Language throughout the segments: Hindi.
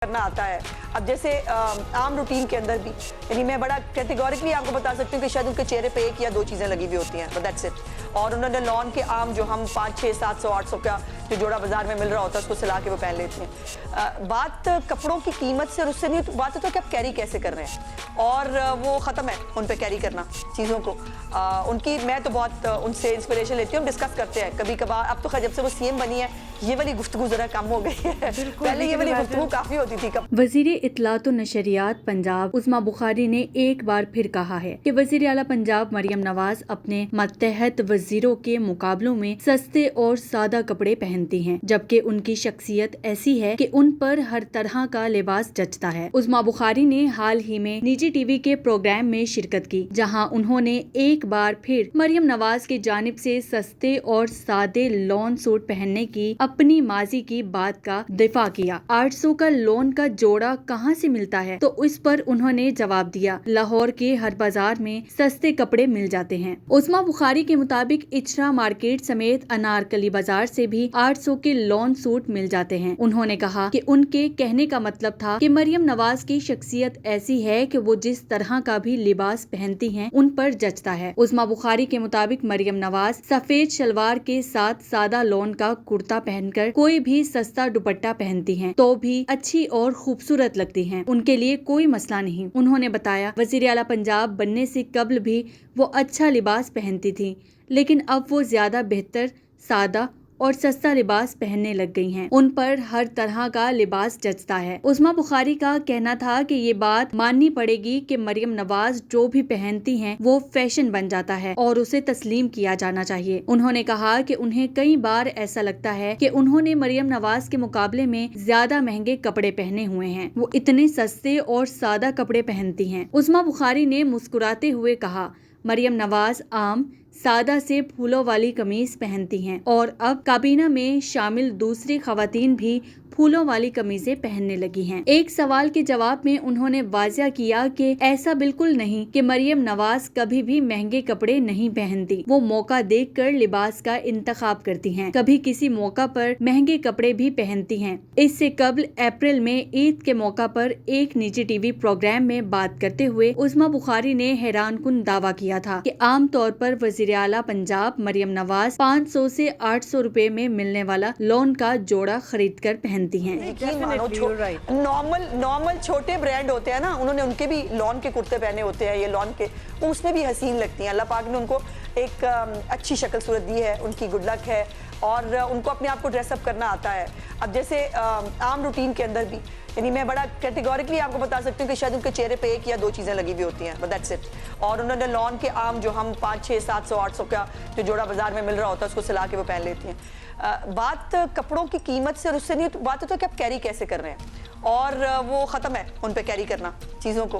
करना आता है। अब जैसे आम रूटीन के अंदर भी, यानी मैं बड़ा कैटेगोरिकली आपको बता सकती हूँ कि शायद उनके चेहरे पे एक या दो चीज़ें लगी हुई होती हैं, बट दैट्स इट। और उन्होंने लॉन के आम जो हम 500, 700, 800 का जो जोड़ा बाजार में मिल रहा होता है उसको सिला के वो पहन लेती हैं। बात कपड़ों की कीमत से और उससे नहीं, बात होता है कि आप कैरी कैसे कर रहे हैं, और वो ख़त्म है उन पर कैरी करना चीज़ों को। उनकी मैं तो बहुत उनसे इंस्पिरेशन लेती हूँ, डिस्कस करते हैं कभी कभार। अब तो खैर जब से वो सीएम बनी है ये वाली गुफ्तगू जरा कम हो गई है, पहले ये वाली गुफ्तगू काफी होती थी। वज़ीर इत्तलात व नशरियात पंजाब उस्मा बुखारी ने एक बार फिर कहा है कि वज़ीर आला पंजाब मरियम नवाज अपने मतहत वज़ीरों के मुकाबलों में सस्ते और सादा कपड़े पहनती हैं, जबकि उनकी शख्सियत ऐसी है कि उन पर हर तरह का लिबास जचता है। उस्मा बुखारी ने हाल ही में निजी टीवी के प्रोग्राम में शिरकत की, जहां उन्होंने एक बार फिर मरियम नवाज की जानिब से सस्ते और सादे लॉन सूट पहनने की अपनी माजी की बात का दिफा किया। 800 का लॉन का जोड़ा कहां से मिलता है, तो इस पर उन्होंने जवाब दिया, लाहौर के हर बाजार में सस्ते कपड़े मिल जाते हैं। उस्मा बुखारी के मुताबिक इचरा मार्केट समेत अनारकली बाजार से भी 800 के लॉन सूट मिल जाते हैं। उन्होंने कहा कि उनके कहने का मतलब था कि मरियम नवाज की शख्सियत ऐसी है कि वो जिस तरह का भी लिबास पहनती हैं उन पर जचता है। उस्मा बुखारी के मुताबिक मरियम नवाज सफेद शलवार के साथ सादा लॉन का कुर्ता पहनकर कोई भी सस्ता दुपट्टा पहनती हैं तो भी अच्छी और खूबसूरत लगती हैं, उनके लिए कोई मसला नहीं। उन्होंने बताया, वज़ीर आला पंजाब बनने से कबल भी वो अच्छा लिबास पहनती थी, लेकिन अब वो ज्यादा बेहतर, सादा और सस्ता लिबास पहनने लग गई हैं। उन पर हर तरह का लिबास जचता है। उस्मा बुखारी का कहना था कि ये बात माननी पड़ेगी कि मरियम नवाज जो भी पहनती हैं वो फैशन बन जाता है और उसे तस्लीम किया जाना चाहिए। उन्होंने कहा कि उन्हें कई बार ऐसा लगता है कि उन्होंने मरियम नवाज के मुकाबले में ज्यादा महंगे कपड़े पहने हुए हैं, वो इतने सस्ते और सादा कपड़े पहनती हैं। उस्मा बुखारी ने मुस्कुराते हुए कहा, मरियम नवाज आम सादा से फूलों वाली कमीज पहनती हैं और अब काबीना में शामिल दूसरी खवातीन भी फूलों वाली कमीजें पहनने लगी हैं। एक सवाल के जवाब में उन्होंने वाज़िया किया कि ऐसा बिल्कुल नहीं कि मरियम नवाज कभी भी महंगे कपड़े नहीं पहनती, वो मौका देखकर लिबास का इंतखाब करती हैं, कभी किसी मौका पर महंगे कपड़े भी पहनती हैं। इससे कबल अप्रैल में ईद के मौका पर एक निजी टीवी प्रोग्राम में बात करते हुए उस्मा बुखारी ने हैरानकुन दावा किया था कि आम तौर पर वज़ीर आला पंजाब मरियम नवाज 500 से 800 रुपए में मिलने वाला लॉन का जोड़ा खरीद कर पहनती हैं। नॉर्मल छोटे ब्रांड होते हैं ना, उन्होंने उनके भी लॉन के कुर्ते पहने होते हैं, ये लॉन के, उसमें भी हसीन लगती हैं। अल्लाह पाक ने उनको एक अच्छी शक्ल सूरत दी है, उनकी गुड लक है और उनको अपने आप को ड्रेसअप करना आता है। अब जैसे आम रूटीन के अंदर भी, यानी मैं बड़ा कैटेगोरिकली आपको बता सकती हूँ कि शायद उनके चेहरे पे एक या दो चीज़ें लगी हुई होती हैं, बट दैट्स इट। और उन्होंने लॉन के आम जो हम 500, 700, 800 का जो जोड़ा बाजार में मिल रहा होता है उसको सिला के वो पहन लेती हैं। बात कपड़ों की कीमत से और उससे नहीं, बात होता है कि आप कैरी कैसे कर रहे हैं, और वो ख़त्म है उन पे कैरी करना चीज़ों को।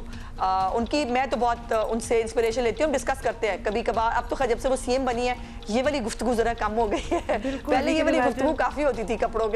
उनकी मैं तो बहुत उनसे इंस्पिरेशन लेती हूँ, डिस्कस करते हैं कभी कभार। अब तो खैर जब से वो सीएम बनी है ये वाली गुफ्तगू ज़रा कम हो गई है, पहले ये वाली गुफ्तगू काफ़ी होती थी कपड़ों के।